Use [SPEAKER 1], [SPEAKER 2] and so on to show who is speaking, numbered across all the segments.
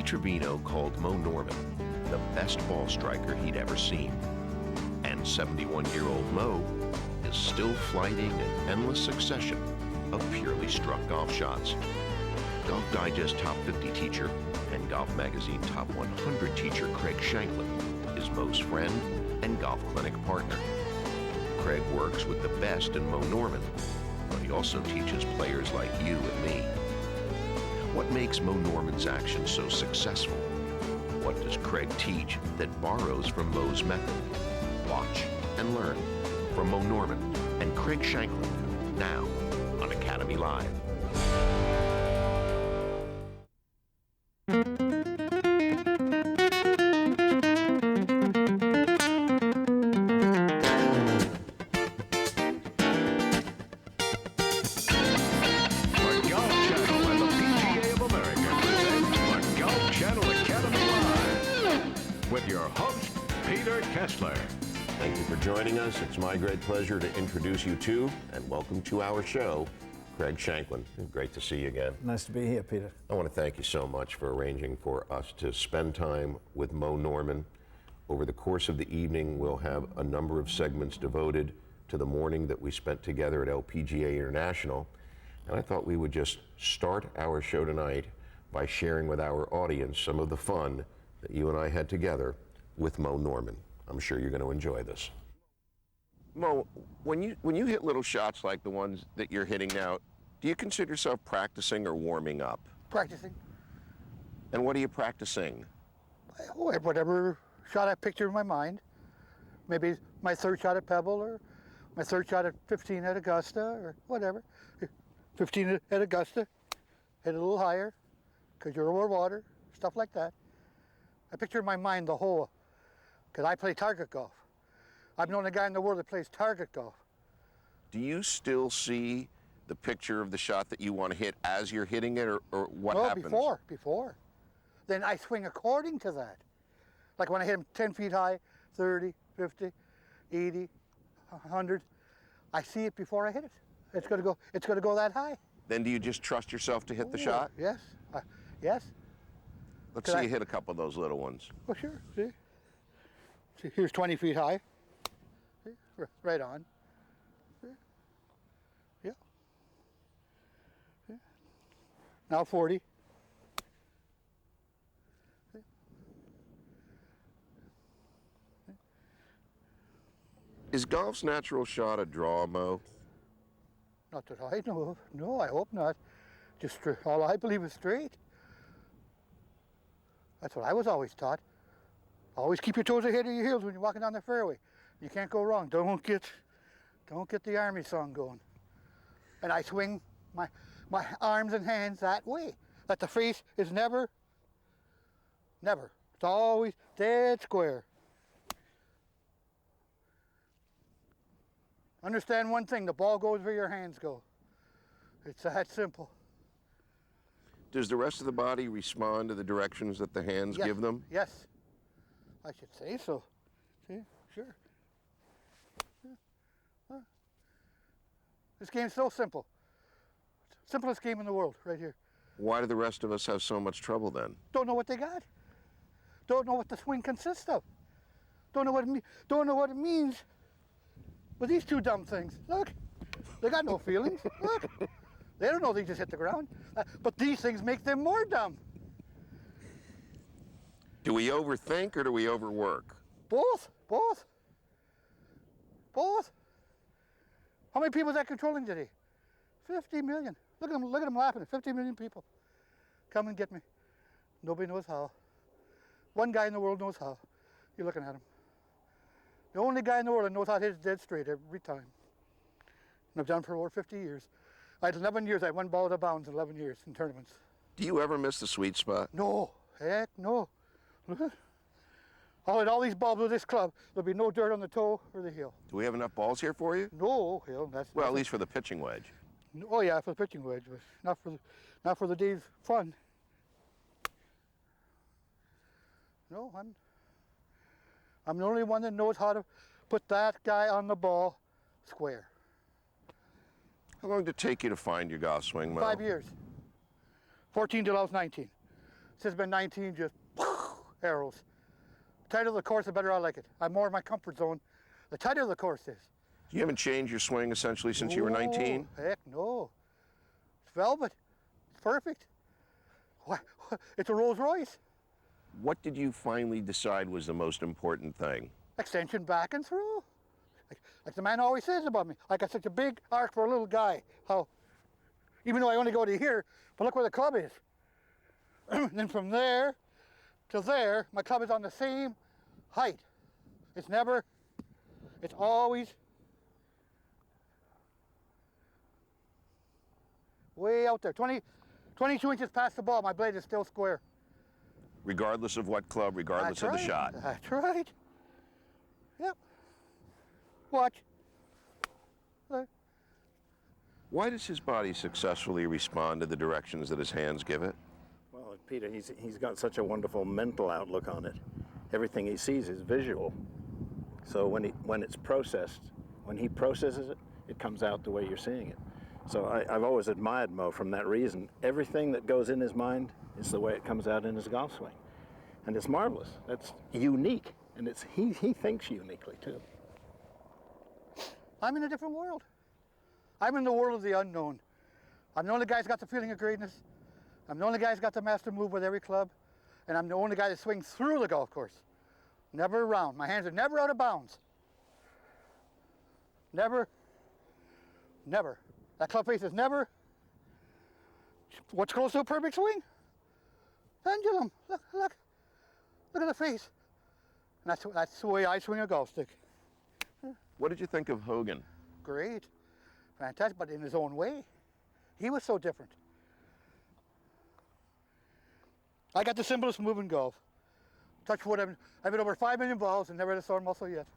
[SPEAKER 1] Trevino called Moe Norman the best ball striker he'd ever seen. And 71-year-old Moe is still flighting an endless succession of purely struck golf shots. Golf Digest Top 50 teacher and Golf Magazine Top 100 teacher Craig Shankland is Moe's friend and golf clinic partner. Craig works with the best in Moe Norman, but he also teaches players like you and me. What makes Moe Norman's action so successful? What does Craig teach that borrows from Moe's method? Watch and learn from Moe Norman and Craig Shankland now on Academy Live. Joining us, it's my great pleasure to introduce you to and welcome to our show, Craig Shankland. Great to see you again.
[SPEAKER 2] Nice to be here, Peter.
[SPEAKER 1] I want to thank you so much for arranging for us to spend time with Moe Norman. Over the course of the evening, we'll have a number of segments devoted to the morning that we spent together at LPGA International. And I thought we would just start our show tonight by sharing with our audience some of the fun that you and I had together with Moe Norman. I'm sure you're going to enjoy this. Moe, when you hit little shots like the ones that you're hitting now, do you consider yourself practicing or warming up?
[SPEAKER 3] Practicing.
[SPEAKER 1] And what are you practicing?
[SPEAKER 3] Whatever shot I picture in my mind. Maybe my third shot at Pebble, or my third shot at 15 at Augusta, or whatever. 15 at Augusta, hit it a little higher, because you're over water, stuff like that. I picture in my mind the whole, because I play target golf. I'm the only guy in the world that plays target golf.
[SPEAKER 1] Do you still see the picture of the shot that you want to hit as you're hitting it, or what happens?
[SPEAKER 3] Before. Then I swing according to that. Like when I hit him 10 feet high, 30, 50, 80, 100, I see it before I hit it. It's gonna go that high.
[SPEAKER 1] Then do you just trust yourself to hit the shot?
[SPEAKER 3] Yes, yes.
[SPEAKER 1] Let's see you hit a couple of those little ones.
[SPEAKER 3] Oh, sure, see, here's 20 feet high. Right on. Yeah. Now 40.
[SPEAKER 1] Is golf's natural shot a draw, Moe?
[SPEAKER 3] Not that I know of. No, I hope not. Just all I believe is straight. That's what I was always taught. Always keep your toes ahead of your heels when you're walking down the fairway. You can't go wrong. Don't get the Army song going. And I swing my arms and hands that way. That the face is never. It's always dead square. Understand one thing, the ball goes where your hands go. It's that simple.
[SPEAKER 1] Does the rest of the body respond to the directions that the hands give them?
[SPEAKER 3] Yes. I should say so. See, sure. This game's so simple. Simplest game in the world, right here.
[SPEAKER 1] Why do the rest of us have so much trouble then?
[SPEAKER 3] Don't know what they got. Don't know what the swing consists of. Don't know what it means. But these two dumb things, look, they got no feelings. Look, they don't know they just hit the ground. But these things make them more dumb.
[SPEAKER 1] Do we overthink or do we overwork?
[SPEAKER 3] Both. How many people is that controlling today? 50 million. Look at them laughing. 50 million people. Come and get me. Nobody knows how. One guy in the world knows how. You're looking at him. The only guy in the world that knows how to hit it dead straight every time. And I've done it for over 50 years. I had 11 years. I won ball out of bounds in 11 years in tournaments.
[SPEAKER 1] Do you ever miss the sweet spot?
[SPEAKER 3] No. Heck no. I'll hit all these balls with this club. There'll be no dirt on the toe or the heel.
[SPEAKER 1] Do we have enough balls here for you?
[SPEAKER 3] No, hell, that's
[SPEAKER 1] well, at least for the pitching wedge.
[SPEAKER 3] Oh yeah, for the pitching wedge, but not for the day's fun. No, I'm the only one that knows how to put that guy on the ball square.
[SPEAKER 1] How long did it take you to find your golf swing, Moe?
[SPEAKER 3] 5 years. 14 till I was 19. Since I've been 19, just arrows. The tighter the course, the better I like it. I'm more in my comfort zone. The tighter the course is.
[SPEAKER 1] You haven't changed your swing essentially since you were 19?
[SPEAKER 3] Heck no. It's velvet. It's perfect. Why? It's a Rolls Royce.
[SPEAKER 1] What did you finally decide was the most important thing?
[SPEAKER 3] Extension back and through. Like the man always says about me, I got such a big arc for a little guy. How, even though I only go to here, but look where the club is. Then from there to there, my club is on the same height. It's never, it's always way out there. 22 inches past the ball, my blade is still square.
[SPEAKER 1] Regardless of what club, regardless of the shot.
[SPEAKER 3] That's right. Yep. Watch. There.
[SPEAKER 1] Why does his body successfully respond to the directions that his hands give it?
[SPEAKER 2] Well, Peter, he's got such a wonderful mental outlook on it. Everything he sees is visual. So when it's processed, when he processes it, it comes out the way you're seeing it. So I've always admired Moe from that reason. Everything that goes in his mind is the way it comes out in his golf swing. And it's marvelous. That's unique. And he thinks uniquely, too.
[SPEAKER 3] I'm in a different world. I'm in the world of the unknown. I'm the only guy who's got the feeling of greatness. I'm the only guy who's got the master move with every club. And I'm the only guy that swings through the golf course. Never around. My hands are never out of bounds. Never. Never. That club face is never. What's close to a perfect swing? Pendulum. Look, look. Look at the face. And that's the way I swing a golf stick.
[SPEAKER 1] What did you think of Hogan?
[SPEAKER 3] Great. Fantastic, but in his own way. He was so different. I got the simplest move in golf. Touch wood, I've hit over 5 million balls and never had a sore muscle yet.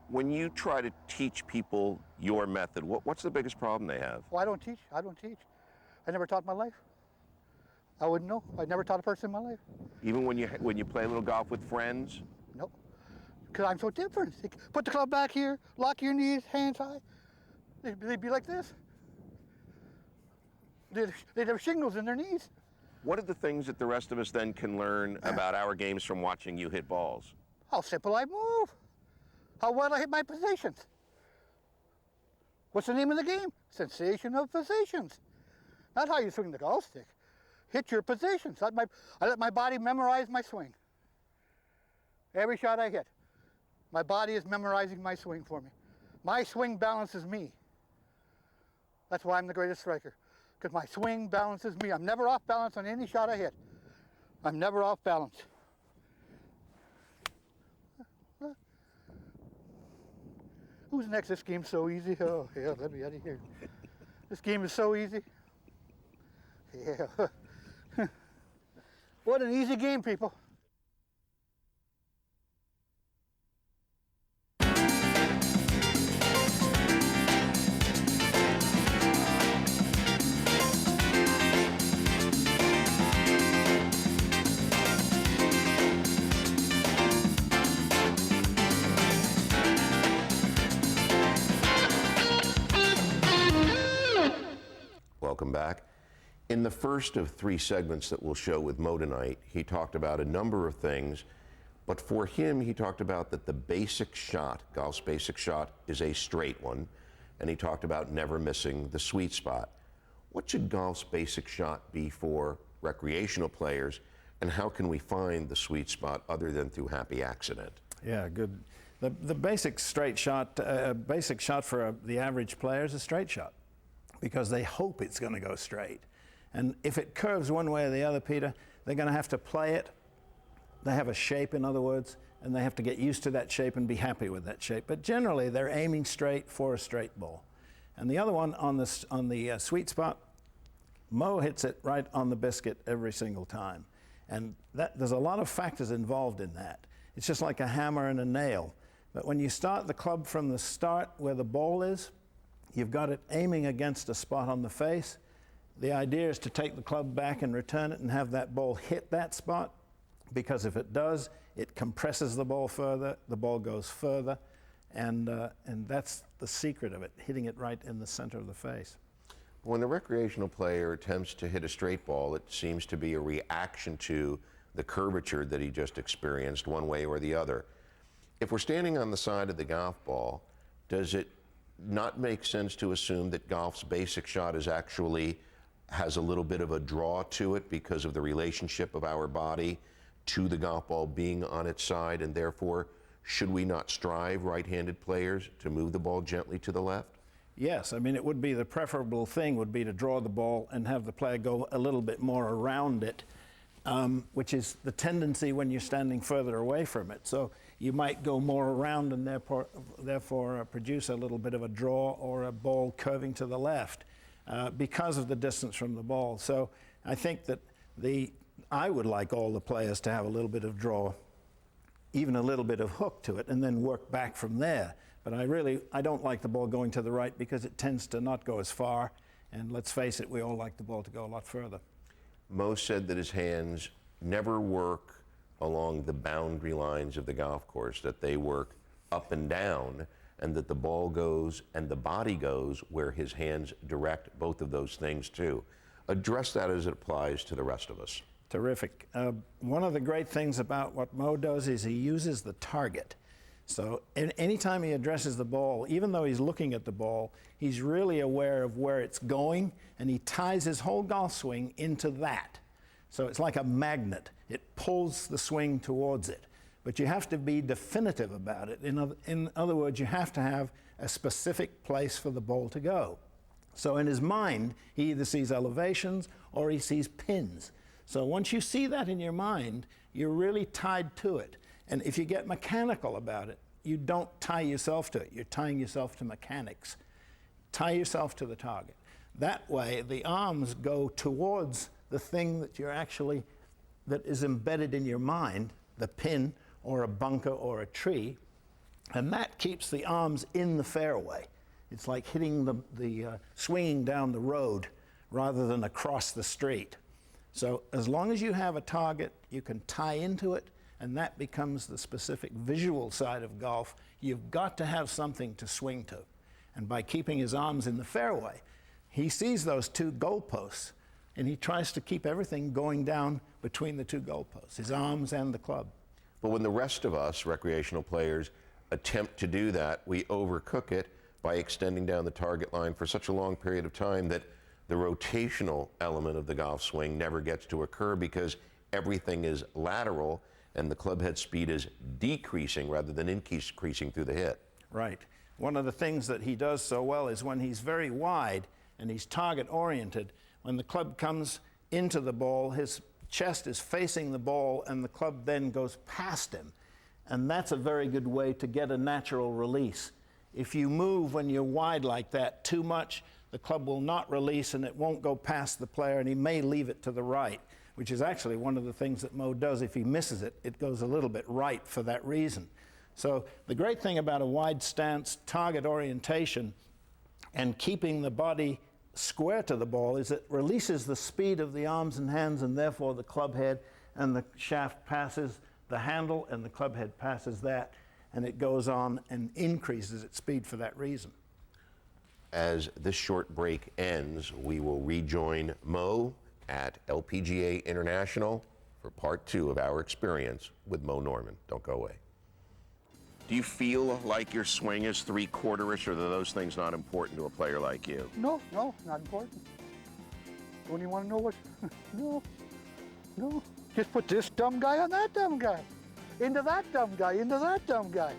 [SPEAKER 1] When you try to teach people your method, what's the biggest problem they have?
[SPEAKER 3] Well, I don't teach. I never taught my life. I wouldn't know. I never taught a person in my life.
[SPEAKER 1] Even when you play a little golf with friends?
[SPEAKER 3] Nope. Because I'm so different. Put the club back here, lock your knees, hands high. They'd be like this. They'd have shingles in their knees.
[SPEAKER 1] What are the things that the rest of us then can learn about our games from watching you hit balls?
[SPEAKER 3] How simple I move. How well I hit my positions. What's the name of the game? Sensation of positions. Not how you swing the golf stick. Hit your positions. I let my body memorize my swing. Every shot I hit, my body is memorizing my swing for me. My swing balances me. That's why I'm the greatest striker, because my swing balances me. I'm never off balance on any shot I hit. I'm never off balance. Who's next? This game's so easy. Oh, yeah, let me out of here. This game is so easy. Yeah. What an easy game, people.
[SPEAKER 1] Welcome back. In the first of 3 segments that we'll show with Moe tonight, he talked about a number of things, but for him, he talked about that the basic shot, golf's basic shot, is a straight one, and he talked about never missing the sweet spot. What should golf's basic shot be for recreational players, and how can we find the sweet spot other than through happy accident?
[SPEAKER 2] Yeah, good. The basic straight shot, basic shot for the average player is a straight shot, because they hope it's going to go straight. And if it curves one way or the other, Peter, they're going to have to play it. They have a shape, in other words, and they have to get used to that shape and be happy with that shape. But generally, they're aiming straight for a straight ball. And the other one on the sweet spot, Moe hits it right on the biscuit every single time. And there's a lot of factors involved in that. It's just like a hammer and a nail. But when you start the club from the start where the ball is, you've got it aiming against a spot on the face. The idea is to take the club back and return it and have that ball hit that spot, because if it does, it compresses the ball further, the ball goes further, and that's the secret of it, hitting it right in the center of the face.
[SPEAKER 1] When the recreational player attempts to hit a straight ball, it seems to be a reaction to the curvature that he just experienced, one way or the other. If we're standing on the side of the golf ball, does it not make sense to assume that golf's basic shot is actually has a little bit of a draw to it because of the relationship of our body to the golf ball being on its side, and therefore should we not strive, right-handed players, to move the ball gently to the left?
[SPEAKER 2] Yes, I mean, it would be the preferable thing would be to draw the ball and have the player go a little bit more around it, which is the tendency when you're standing further away from it. So you might go more around and therefore produce a little bit of a draw or a ball curving to the left because of the distance from the ball. So I think that I would like all the players to have a little bit of draw, even a little bit of hook to it, and then work back from there. But I don't like the ball going to the right because it tends to not go as far. And let's face it, we all like the ball to go a lot further.
[SPEAKER 1] Moe said that his hands never work along the boundary lines of the golf course, that they work up and down, and that the ball goes and the body goes where his hands direct both of those things too. Address that as it applies to the rest of us.
[SPEAKER 2] Terrific. One of the great things about what Moe does is he uses the target. So anytime he addresses the ball, even though he's looking at the ball, he's really aware of where it's going, and he ties his whole golf swing into that. So it's like a magnet. It pulls the swing towards it. But you have to be definitive about it. In other words, you have to have a specific place for the ball to go. So in his mind, he either sees elevations or he sees pins. So once you see that in your mind, you're really tied to it. And if you get mechanical about it, you don't tie yourself to it. You're tying yourself to mechanics. Tie yourself to the target. That way, the arms go towards the thing that is embedded in your mind, the pin or a bunker or a tree, and that keeps the arms in the fairway. It's like hitting swinging down the road rather than across the street. So as long as you have a target, you can tie into it, and that becomes the specific visual side of golf. You've got to have something to swing to. And by keeping his arms in the fairway, he sees those two goalposts, and he tries to keep everything going down between the two goalposts, his arms and the club.
[SPEAKER 1] But when the rest of us, recreational players, attempt to do that, we overcook it by extending down the target line for such a long period of time that the rotational element of the golf swing never gets to occur because everything is lateral and the club head speed is decreasing rather than increasing through the hit.
[SPEAKER 2] Right. One of the things that he does so well is when he's very wide and he's target oriented, when the club comes into the ball, his chest is facing the ball and the club then goes past him. And that's a very good way to get a natural release. If you move when you're wide like that too much, the club will not release and it won't go past the player, and he may leave it to the right, which is actually one of the things that Moe does. If he misses it, it goes a little bit right for that reason. So the great thing about a wide stance, target orientation, and keeping the body square to the ball is it releases the speed of the arms and hands, and therefore the club head and the shaft passes the handle and the club head passes that, and it goes on and increases its speed for that reason.
[SPEAKER 1] As this short break ends, we will rejoin Moe at LPGA International for part 2 of our experience with Moe Norman. Don't go away. Do you feel like your swing is three-quarterish, or are those things not important to a player like you?
[SPEAKER 3] No, not important. Don't you want to know what? No. Just put this dumb guy on that dumb guy. Into that dumb guy, into that dumb guy.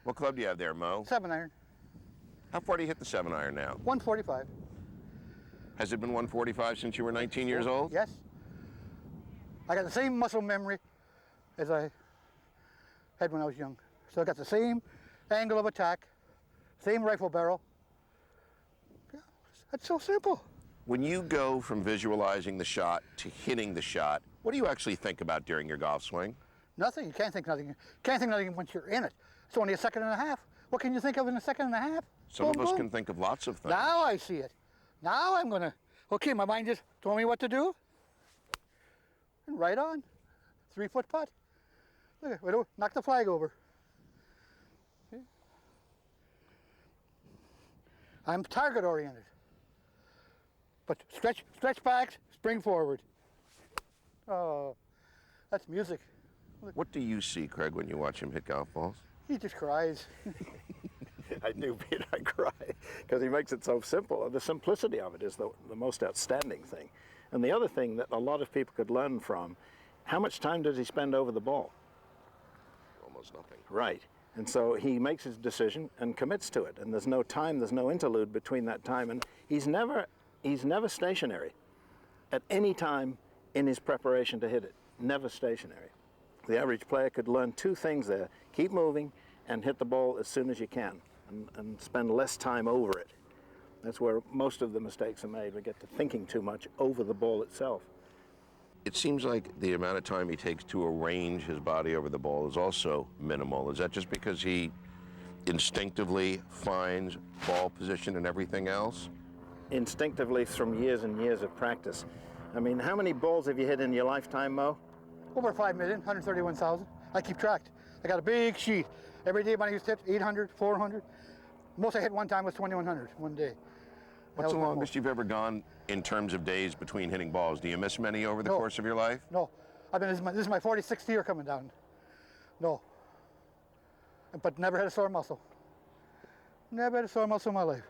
[SPEAKER 1] What club do you have there, Moe?
[SPEAKER 3] 7-iron.
[SPEAKER 1] How far do you hit the 7-iron now?
[SPEAKER 3] 145.
[SPEAKER 1] Has it been 145 since you were 19 years old?
[SPEAKER 3] Yes. I got the same muscle memory as I had when I was young. So I got the same angle of attack, same rifle barrel. Yeah, that's so simple.
[SPEAKER 1] When you go from visualizing the shot to hitting the shot, what do you actually think about during your golf swing?
[SPEAKER 3] Nothing. You can't think nothing. You can't think nothing once you're in it. It's only a second and a half. What can you think of in a second and a half?
[SPEAKER 1] Some
[SPEAKER 3] Boom,
[SPEAKER 1] of us
[SPEAKER 3] boom.
[SPEAKER 1] can think of lots of things.
[SPEAKER 3] Now I see it. Now I'm gonna, okay, my mind just told me what to do. And right on. 3-foot putt. Look at it, knock the flag over. See? I'm target oriented. But stretch back, spring forward. Oh, that's music.
[SPEAKER 1] What do you see, Craig, when you watch him hit golf balls?
[SPEAKER 3] He just cries.
[SPEAKER 2] I do, Pete, I cry, because he makes it so simple. The simplicity of it is the most outstanding thing. And the other thing that a lot of people could learn from, how much time does he spend over the ball?
[SPEAKER 1] Almost nothing.
[SPEAKER 2] Right. And so he makes his decision and commits to it. And there's no time, there's no interlude between that time. And he's never stationary at any time in his preparation to hit it. Never stationary. The average player could learn two things there. Keep moving and hit the ball as soon as you can, and spend less time over it. That's where most of the mistakes are made. We get to thinking too much over the ball itself.
[SPEAKER 1] It seems like the amount of time he takes to arrange his body over the ball is also minimal. Is that just because he instinctively finds ball position and everything else?
[SPEAKER 2] Instinctively from years and years of practice. I mean, how many balls have you hit in your lifetime, Mo?
[SPEAKER 3] Over 5 million, 131,000. I keep track. I got a big sheet. Every day when I used to hit 800, 400. Most I hit one time was 2,100 one day.
[SPEAKER 1] What's the longest you've ever gone in terms of days between hitting balls? Do you miss many over the course of your life?
[SPEAKER 3] No. This is my 46th year coming down. No. But never had a sore muscle. Never had a sore muscle in my life.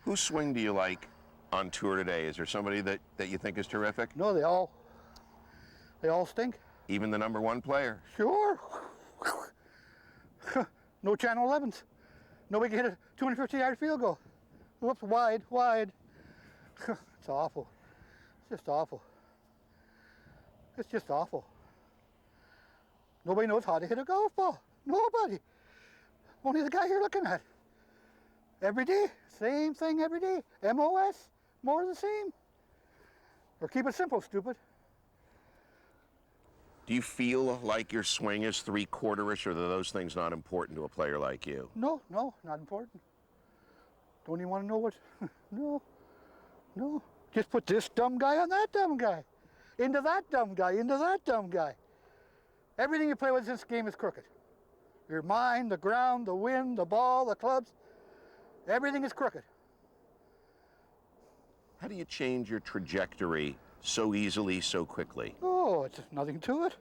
[SPEAKER 1] Whose swing do you like on tour today? Is there somebody that you think is terrific?
[SPEAKER 3] No, they all stink.
[SPEAKER 1] Even the #1 player?
[SPEAKER 3] Sure. No channel 11s. Nobody can hit a 250-yard field goal. Whoops, wide. It's awful. It's just awful. It's just awful. Nobody knows how to hit a golf ball. Nobody. Only the guy here looking at it. Every day, same thing every day. MOS, more of the same. Or keep it simple, stupid.
[SPEAKER 1] Do you feel like your swing is 3/4-ish, or are those things not important to a player like you?
[SPEAKER 3] No, not important. Don't even want to know what. No. Just put this dumb guy on that dumb guy. Into that dumb guy, into that dumb guy. Everything you play with in this game is crooked. Your mind, the ground, the wind, the ball, the clubs. Everything is crooked.
[SPEAKER 1] How do you change your trajectory so easily, so quickly?
[SPEAKER 3] Oh, it's nothing to it.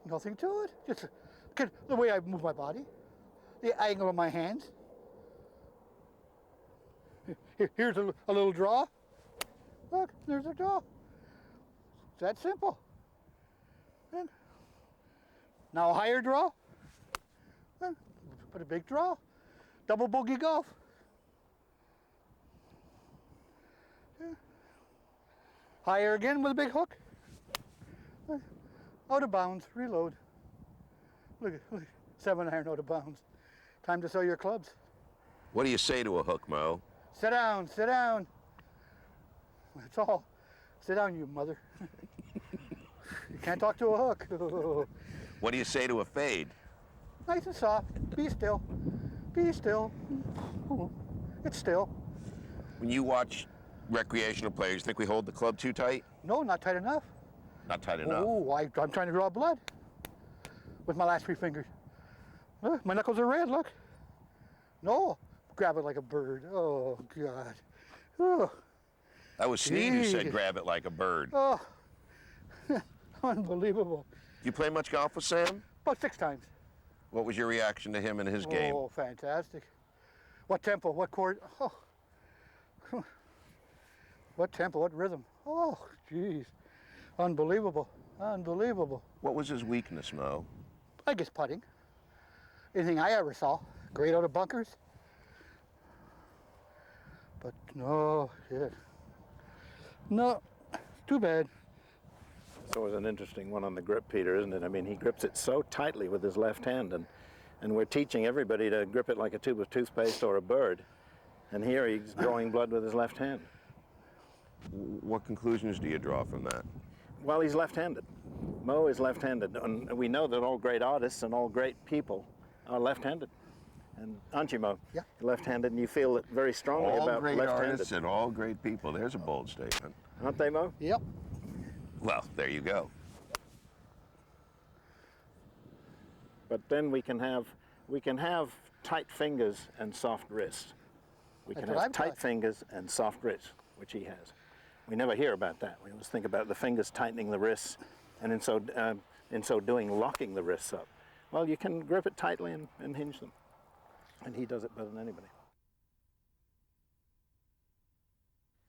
[SPEAKER 3] Nothing to it. Just the way I move my body, the angle of my hands. Here's a little draw. Look, there's a draw. It's that simple. And now a higher draw. And put a big draw. Double bogey golf. Yeah. Higher again with a big hook. Out of bounds, reload. Look at 7-iron out of bounds. Time to sell your clubs.
[SPEAKER 1] What do you say to a hook, Mo?
[SPEAKER 3] Sit down, sit down. That's all. Sit down, you mother. You can't talk to a hook.
[SPEAKER 1] What do you say to a fade?
[SPEAKER 3] Nice and soft. Be still. Be still. It's still.
[SPEAKER 1] When you watch recreational players, think we hold the club too tight?
[SPEAKER 3] No, not tight enough.
[SPEAKER 1] Not tight enough.
[SPEAKER 3] Oh, I'm trying to draw blood with my last 3 fingers. Look, my knuckles are red, look. No, grab it like a bird. Oh, God. Oh,
[SPEAKER 1] That was Sneed who said
[SPEAKER 3] Jeez.
[SPEAKER 1] grab it like a bird.
[SPEAKER 3] oh. Unbelievable.
[SPEAKER 1] Do you play much golf with Sam?
[SPEAKER 3] About 6 times.
[SPEAKER 1] What was your reaction to him and his game?
[SPEAKER 3] Oh, fantastic. What tempo, what chord? Oh. What tempo, what rhythm? Oh, jeez. Unbelievable, unbelievable.
[SPEAKER 1] What was his weakness, Mo?
[SPEAKER 3] I guess putting. Anything I ever saw. Great out of bunkers. But no, yeah. No, too bad.
[SPEAKER 2] It's always an interesting one on the grip, Peter, isn't it? I mean, he grips it so tightly with his left hand, and we're teaching everybody to grip it like a tube of toothpaste or a bird. And here he's drawing blood with his left hand.
[SPEAKER 1] What conclusions do you draw from that?
[SPEAKER 2] Well, he's left-handed. Moe is left-handed, and we know that all great artists and all great people are left-handed. And aren't you, Moe?
[SPEAKER 3] Yeah.
[SPEAKER 2] Left-handed, and you feel it very strongly
[SPEAKER 1] All
[SPEAKER 2] about
[SPEAKER 1] great
[SPEAKER 2] left-handed.
[SPEAKER 1] artists and all great people. There's a bold statement.
[SPEAKER 2] Aren't they, Moe?
[SPEAKER 3] Yep.
[SPEAKER 1] Well, there you go.
[SPEAKER 2] But then we can have tight fingers and soft wrists. We
[SPEAKER 3] That's
[SPEAKER 2] can
[SPEAKER 3] what
[SPEAKER 2] have
[SPEAKER 3] I've
[SPEAKER 2] tight
[SPEAKER 3] got.
[SPEAKER 2] fingers and soft wrists, which he has. We never hear about that. We always think about the fingers tightening the wrists, and in so doing, locking the wrists up. Well, you can grip it tightly and hinge them, and he does it better than anybody.